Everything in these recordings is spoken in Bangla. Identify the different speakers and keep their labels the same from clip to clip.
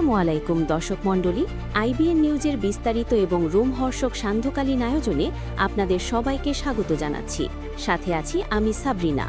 Speaker 1: আসসালামু আলাইকুম দর্শক মণ্ডলী, আইবিএন নিউজের বিস্তারিত এবং রোমহর্ষক সান্ধ্যকালীন আয়োজনে আপনাদের সবাইকে স্বাগত জানাচ্ছি। সাথে আছি আমি সাবরিনা।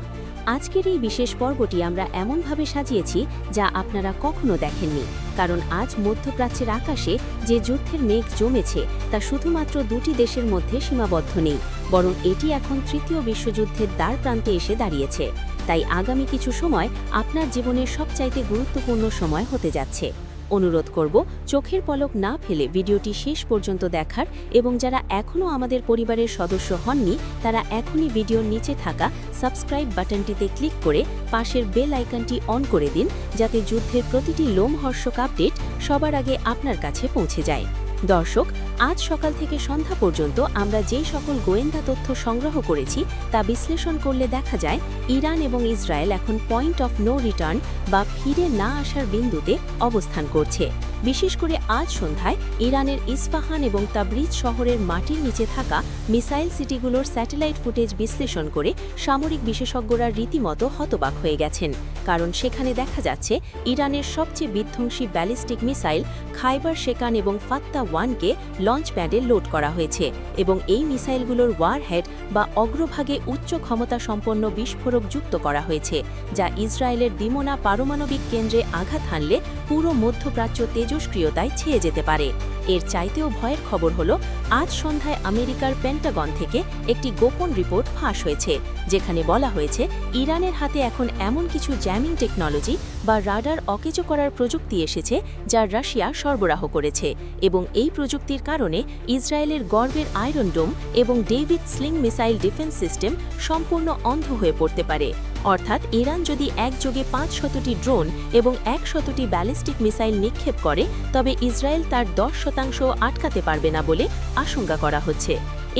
Speaker 1: আজকের এই বিশেষ পর্বটি আমরা এমনভাবে সাজিয়েছি যা আপনারা কখনো দেখেননি, কারণ আজ মধ্যপ্রাচ্যের আকাশে যে যুদ্ধের মেঘ জমেছে তা শুধুমাত্র দুটি দেশের মধ্যে সীমাবদ্ধ নেই, বরং এটি এখন তৃতীয় বিশ্বযুদ্ধের দ্বার প্রান্তে এসে দাঁড়িয়েছে। তাই আগামী কিছু সময় আপনার জীবনের সবচাইতে গুরুত্বপূর্ণ সময় হতে যাচ্ছে। অনুরোধ করব চোখের পলক না ফেলে ভিডিওটি শেষ পর্যন্ত দেখার, এবং যারা এখনও আমাদের পরিবারের সদস্য হননি তারা এখনই ভিডিওর নিচে থাকা সাবস্ক্রাইব বাটনটিতে ক্লিক করে পাশের বেল আইকনটি অন করে দিন, যাতে যুদ্ধের প্রতিটি লোমহর্ষক আপডেট সবার আগে আপনার কাছে পৌঁছে যায়। দর্শক, আজ সকাল থেকে সন্ধ্যা পর্যন্ত আমরা যে সকল গোয়েন্দা তথ্য সংগ্রহ করেছি তা বিশ্লেষণ করলে দেখা যায় ইরান এবং ইসরায়েল এখন পয়েন্ট অফ নো রিটার্ন বা ফিরে না আসার বিন্দুতে অবস্থান করছে। বিশেষ করে আজ সন্ধ্যায় ইরানের ইস্পাহান এবং তাবরিজ শহরের মাটির নিচে থাকা মিসাইল সিটিগুলোর স্যাটেলাইট ফুটেজ বিশ্লেষণ করে সামরিক বিশেষজ্ঞরা রীতিমতো হতবাক হয়ে গেছেন, কারণ সেখানে দেখা যাচ্ছে ইরানের সবচেয়ে বিধ্বংসী ব্যালিস্টিক মিসাইল খাইবার শেকান এবং ফাত্তা 1কে লঞ্চ প্যাডে লোড করা হয়েছে, এবং এই মিসাইলগুলোর ওয়ারহেড বা অগ্রভাগে উচ্চ ক্ষমতা সম্পন্ন বিস্ফোরক যুক্ত করা হয়েছে, যা ইসরায়েলের দিমোনা পারমাণবিক কেন্দ্রে আঘাত হানলে পুরো মধ্যপ্রাচ্য তেজস্ক্রিয়তায় ছেয়ে যেতে পারে। এর চাইতেও ভয়ের খবর হলো, আজ সন্ধ্যায় আমেরিকার পেন্টাগন থেকে একটি গোপন রিপোর্ট ফাঁস হয়েছে, যেখানে বলা হয়েছে ইরানের হাতে এখন এমন কিছু জ্যামিং টেকনোলজি বা রাডার অকেজো করার প্রযুক্তি এসেছে যা রাশিয়া সরবরাহ করেছে, এবং এই প্রযুক্তির কারণে ইসরায়েলের গর্বের আয়রন ডোম এবং David sling missile defence system সম্পূর্ণ অন্ধ হয়ে পড়তে পারে। অর্থাৎ ইরান যদি একযোগে 500টি ড্রোন এবং 100টি ব্যালিস্টিক মিসাইল নিক্ষেপ করে, তবে ইসরায়েল তার 10% আটকাতে পারবে না বলে আশঙ্কা করা হচ্ছে।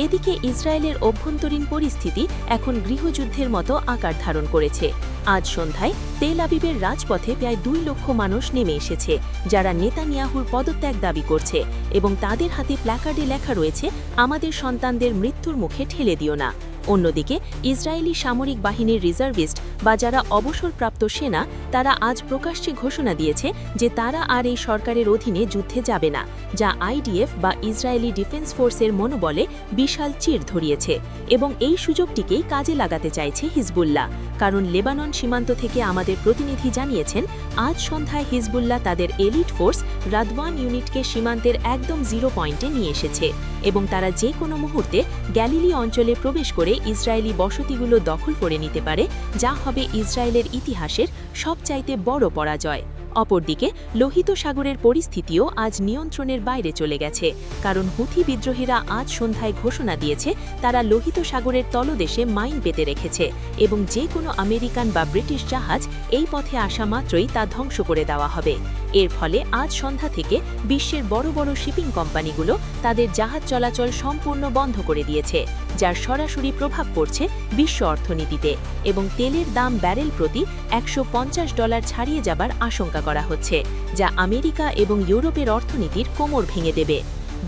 Speaker 1: এদিকে ইসরায়েলের অভ্যন্তরীণ পরিস্থিতি এখন গৃহযুদ্ধের মতো আকার ধারণ করেছে। আজ সন্ধ্যায় তেল আবিবের রাজপথে প্রায় 2 লক্ষ মানুষ নেমে এসেছে, যারা নেতানিয়াহুর পদত্যাগ দাবি করছে, এবং তাদের হাতে প্ল্যাকার্ডে লেখা রয়েছে, আমাদের সন্তানদের মৃত্যুর মুখে ঠেলে দিও না। অন্যদিকে ইসরায়েলি সামরিক বাহিনীর রিজার্ভিস্ট বা যারা অবসরপ্রাপ্ত সেনা, তারা আজ প্রকাশ্যে ঘোষণা দিয়েছে যে তারা আর এই সরকারের অধীনে যুদ্ধে যাবে না, যা আইডিএফ বা ইসরায়েলি ডিফেন্স ফোর্সের মনোবলে বিশাল চির ধরিয়েছে, এবং এই সুযোগটিকেই কাজে লাগাতে চাইছে হিজবুল্লাহ। কারণ লেবানন সীমান্ত থেকে আমাদের প্রতিনিধি জানিয়েছেন, আজ সন্ধ্যায় হিজবুল্লাহ তাদের এলিট ফোর্স রাদওয়ান ইউনিটকে সীমান্তের একদম 0 পয়েন্টে নিয়ে এসেছে, এবং তারা যে কোনো মুহূর্তে গ্যালিলি অঞ্চলে প্রবেশ করে ইসরায়েলি বসতিগুলো দখল করে নিতে পারে, যা হবে ইসরায়েলের ইতিহাসের সবচাইতে বড় পরাজয়। অপরদিকে লোহিত সাগরের পরিস্থিতিও আজ নিয়ন্ত্রণের বাইরে চলে গেছে, কারণ হুথি বিদ্রোহীরা আজ সন্ধ্যায় ঘোষণা দিয়েছে তারা লোহিত সাগরের তলদেশে মাইন পেতে রেখেছে, এবং যে কোনো আমেরিকান বা ব্রিটিশ জাহাজ এই পথে আসা মাত্রই তা ধ্বংস করে দেওয়া হবে। এর ফলে আজ সন্ধ্যা থেকে বিশ্বের বড় বড় শিপিং কোম্পানিগুলো তাদের জাহাজ চলাচল সম্পূর্ণ বন্ধ করে দিয়েছে, যার সরাসরি প্রভাব পড়ছে বিশ্ব অর্থনীতিতে, এবং তেলের দাম ব্যারেল প্রতি $150 ছাড়িয়ে যাবার আশঙ্কা করা হচ্ছে, যা আমেরিকা এবং ইউরোপের অর্থনীতির কোমর ভেঙে দেবে।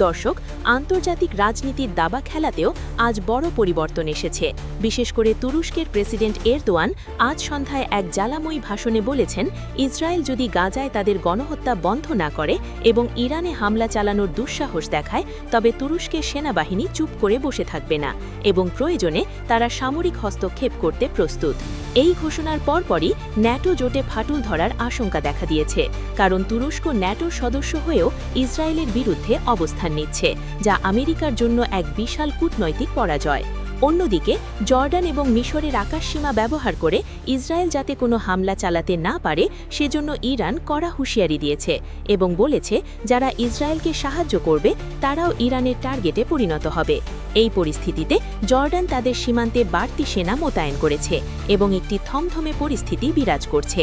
Speaker 1: দর্শক, আন্তর্জাতিক রাজনীতির দাবা খেলাতেও আজ বড় পরিবর্তন এসেছে। বিশেষ করে তুরস্কের প্রেসিডেন্ট এরদোয়ান আজ সন্ধ্যায় এক জ্বালাময়ী ভাষণে বলেছেন, ইসরায়েল যদি গাজায় তাদের গণহত্যা বন্ধ না করে এবং ইরানে হামলা চালানোর দুঃসাহস দেখায়, তবে তুরস্কের সেনাবাহিনী চুপ করে বসে থাকবে না, এবং প্রয়োজনে তারা সামরিক হস্তক্ষেপ করতে প্রস্তুত। এই ঘোষণার পরপরই ন্যাটো জোটে ফাটল ধরার আশঙ্কা দেখা দিয়েছে, কারণ তুরস্ক ন্যাটোর সদস্য হয়েও ইসরায়েলের বিরুদ্ধে অবস্থান নিচ্ছে, যা আমেরিকার জন্য এক বিশাল কূটনৈতিক পরাজয়। অন্যদিকে জর্ডান এবং মিশরের আকাশসীমা ব্যবহার করে ইসরায়েল যাতে কোনো হামলা চালাতে না পারে সেজন্য ইরান কড়া হুঁশিয়ারি দিয়েছে, এবং বলেছে যারা ইসরায়েলকে সাহায্য করবে তারাও ইরানের টার্গেটে পরিণত হবে। এই পরিস্থিতিতে জর্ডান তাদের সীমান্তে বাড়তি সেনা মোতায়েন করেছে, এবং একটি থমথমে পরিস্থিতি বিরাজ করছে।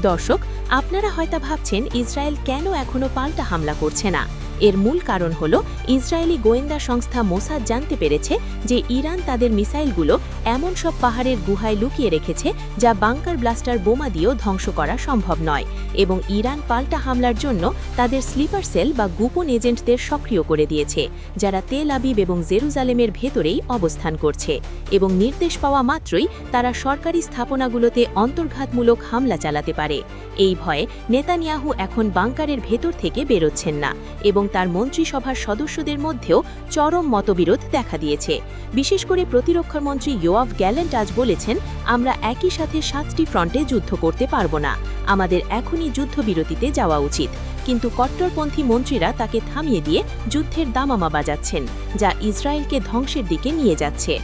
Speaker 1: দর্শক, আপনারা হয়তো ভাবছেন ইসরায়েল কেন এখনও পাল্টা হামলা করছে না। এর মূল কারণ হল ইসরায়েলি গোয়েন্দা সংস্থা মোসাদ জানতে পেরেছে যে ইরান তাদের মিসাইলগুলো এমন সব পাহাড়ের গুহায় লুকিয়ে রেখেছে যা বাংকার ব্লাস্টার বোমা দিয়েও ধ্বংস করা সম্ভব নয়, এবং ইরান পাল্টা হামলার জন্য তাদের স্লিপার সেল বা গোপন এজেন্টদের সক্রিয় করে দিয়েছে, যারা তেল আবিব এবং জেরুজালেমের ভেতরেই অবস্থান করছে, এবং নির্দেশ পাওয়া মাত্রই তারা সরকারি স্থাপনাগুলোতে অন্তর্ঘাতমূলক হামলা চালাতে পারে। এই ভয়ে নেতানিয়াহু এখন বাংকারের ভেতর থেকে বেরোচ্ছেন না, এবং তার মন্ত্রিসভার সদস্যদের মধ্যেও চরম মতবিরোধ দেখা দিয়েছে। বিশেষ করে প্রতিরক্ষামন্ত্রী ইয়োয়াভ গ্যালেন্ট আজ বলেছেন, আমরা একই সাথে 7টি ফ্রন্টে যুদ্ধ করতে পারব না, আমাদের এখনই যুদ্ধবিরতিতে যাওয়া উচিত। কিন্তু কট্টরপন্থী মন্ত্রীরা তাকে থামিয়ে দিয়ে যুদ্ধের দামামা বাজাচ্ছেন, যা ইসরায়েলকে ধ্বংসের দিকে নিয়ে যাচ্ছে।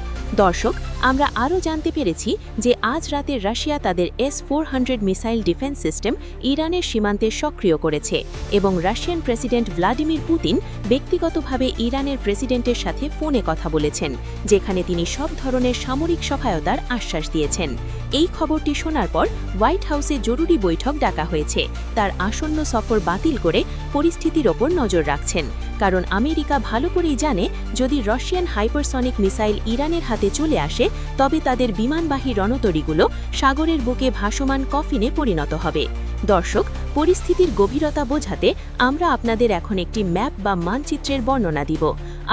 Speaker 1: দর্শক, আমরা আরও জানতে পেরেছি যে আজ রাতে রাশিয়া তাদের S-400 মিসাইল ডিফেন্স সিস্টেম ইরানের সীমান্তে সক্রিয় করেছে, এবং রাশিয়ান প্রেসিডেন্ট ভ্লাদিমির পুতিন ব্যক্তিগতভাবে ইরানের প্রেসিডেন্টের সাথে ফোনে কথা বলেছেন, যেখানে তিনি সব ধরনের সামরিক সহায়তার আশ্বাস দিয়েছেন। এই খবরটি শোনার পর হোয়াইট হাউসে জরুরি বৈঠক ডাকা হয়েছে, তার আসন্ন সফর বাতিল করে পরিস্থিতির ওপর নজর রাখছেন, কারণ আমেরিকা ভালো করেই জানে যদি রাশিয়ান হাইপারসনিক মিসাইল ইরানের হাতে চলে আসে তবে তাদের বিমানবাহী রণতরীগুলো সাগরের বুকে ভাসমান কফিনে পরিণত হবে। দর্শক, পরিস্থিতির গভীরতা বোঝাতে আমরা আপনাদের এখন একটি ম্যাপ বা মানচিত্রের বর্ণনা দিব।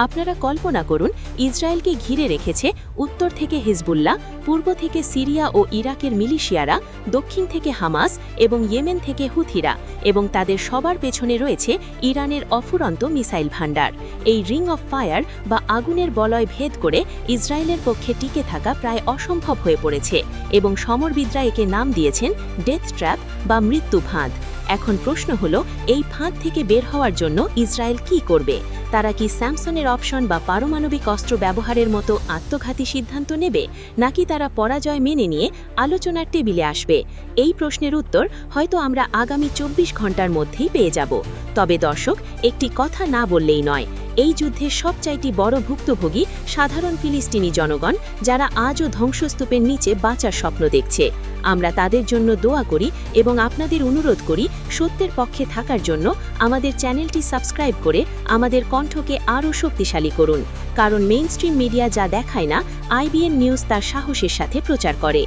Speaker 1: আপনারা কল্পনা করুন, ইসরায়েলকে ঘিরে রেখেছে উত্তর থেকে হিজবুল্লাহ, পূর্ব থেকে সিরিয়া ও ইরাকের মিলিশিয়ারা, দক্ষিণ থেকে হামাস এবং ইয়েমেন থেকে হুথিরা, এবং তাদের সবার পেছনে রয়েছে ইরানের অফুরন্ত মিসাইল ভান্ডার। এই রিং অফ ফায়ার বা আগুনের বলয় ভেদ করে ইসরায়েলের পক্ষে টিকে থাকা প্রায় অসম্ভব হয়ে পড়েছে, এবং সমরবিদরা একে নাম দিয়েছেন ডেথ ট্র্যাপ বা মৃত্যু ফাঁদ। এখন প্রশ্ন হলো, এই ফাঁদ থেকে বের হওয়ার জন্য ইসরায়েল কি করবে? তারা কি স্যামসনের অপশন বা পারমাণবিক অস্ত্র ব্যবহারের মতো আত্মঘাতী সিদ্ধান্ত নেবে, নাকি তারা পরাজয় মেনে নিয়ে আলোচনার টেবিলে আসবে? এই প্রশ্নের উত্তর হয়তো আমরা আগামী 24 ঘন্টার মধ্যেই পেয়ে যাব। তবে দর্শক, একটি কথা না বললেই নয়, এই যুদ্ধের সবচাইতে বড় ভুক্তভোগী সাধারণ ফিলিস্তিনি জনগণ, যারা আজও ধ্বংসস্তূপের নিচে বাঁচার স্বপ্ন দেখছে। আমরা তাদের জন্য দোয়া করি এবং আপনাদের অনুরোধ করি সত্যের পক্ষে থাকার জন্য আমাদের চ্যানেলটি সাবস্ক্রাইব করে আমাদের কণ্ঠকে আরও শক্তিশালী করুন, কারণ মেইনস্ট্রিম মিডিয়া যা দেখায় না, IBN নিউজ তার সাহসের সাথে প্রচার করে।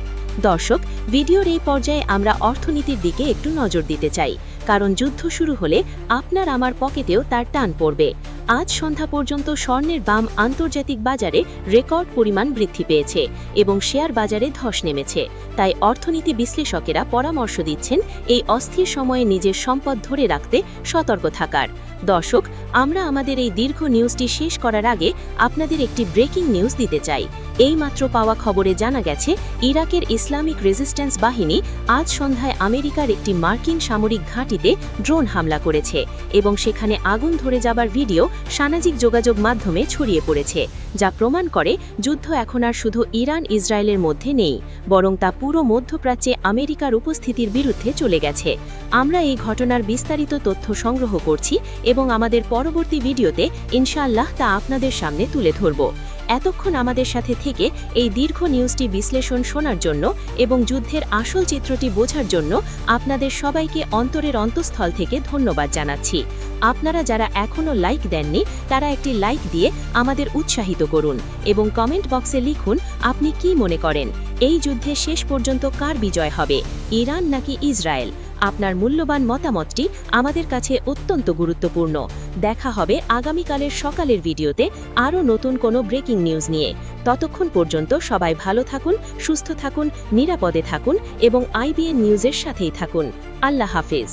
Speaker 1: দর্শক, ভিডিওর এই পর্যায়ে আমরা অর্থনীতির দিকে একটু নজর দিতে চাই, কারণ যুদ্ধ শুরু হলে আপনার আমার পকেটেও তার টান পড়বে। আজ সন্ধ্যা পর্যন্ত স্বর্ণের দাম আন্তর্জাতিক বাজারে রেকর্ড পরিমাণ বৃদ্ধি পেয়েছে এবং শেয়ার বাজারে ধস নেমেছে। তাই অর্থনীতি বিশ্লেষকেরা পরামর্শ দিচ্ছেন এই অস্থির সময়ে নিজের সম্পদ ধরে রাখতে সতর্ক থাকার। দর্শক, আমরা আমাদের এই দীর্ঘ নিউজটি শেষ করার আগে আপনাদের একটি ব্রেকিং নিউজ দিতে চাই। এইমাত্র পাওয়া খবরে জানা গেছে, ইরাকের ইসলামিক রেজিস্ট্যান্স বাহিনী আজ সন্ধ্যায় আমেরিকার একটি মার্কিন সামরিক ঘাঁটিতে ড্রোন হামলা করেছে, এবং সেখানে আগুন ধরে যাবার ভিডিও সামাজিক যোগাযোগ মাধ্যমে ছড়িয়ে পড়েছে, যা প্রমাণ করে যুদ্ধ এখন আর শুধু ইরান ইসরায়েলের মধ্যে নেই, বরং তা পুরো মধ্যপ্রাচ্যে আমেরিকার উপস্থিতির বিরুদ্ধে চলে গেছে। আমরা এই ঘটনার বিস্তারিত তথ্য সংগ্রহ করছি এবং আমাদের পরবর্তী ভিডিওতে ইনশাআল্লাহ তা আপনাদের সামনে তুলে ধরব। এতক্ষণ আমাদের সাথে থেকে এই দীর্ঘ নিউজটি বিশ্লেষণ শোনার জন্য এবং যুদ্ধের আসল চিত্রটি বোঝার জন্য আপনাদের সবাইকে অন্তরের অন্তঃস্থল থেকে ধন্যবাদ জানাচ্ছি। আপনারা যারা এখনও লাইক দেননি, তারা একটি লাইক দিয়ে আমাদের উৎসাহিত করুন এবং কমেন্ট বক্সে লিখুন আপনি কি মনে করেন, এই যুদ্ধে শেষ পর্যন্ত কার বিজয় হবে, ইরান নাকি ইসরায়েল? আপনার মূল্যবান মতামতটি আমাদের কাছে অত্যন্ত গুরুত্বপূর্ণ। দেখা হবে আগামীকালের সকালের ভিডিওতে আরও নতুন কোনো ব্রেকিং নিউজ নিয়ে। ততক্ষণ পর্যন্ত সবাই ভালো থাকুন, সুস্থ থাকুন, নিরাপদে থাকুন এবং IBN নিউজের সাথেই থাকুন। আল্লাহ হাফেজ।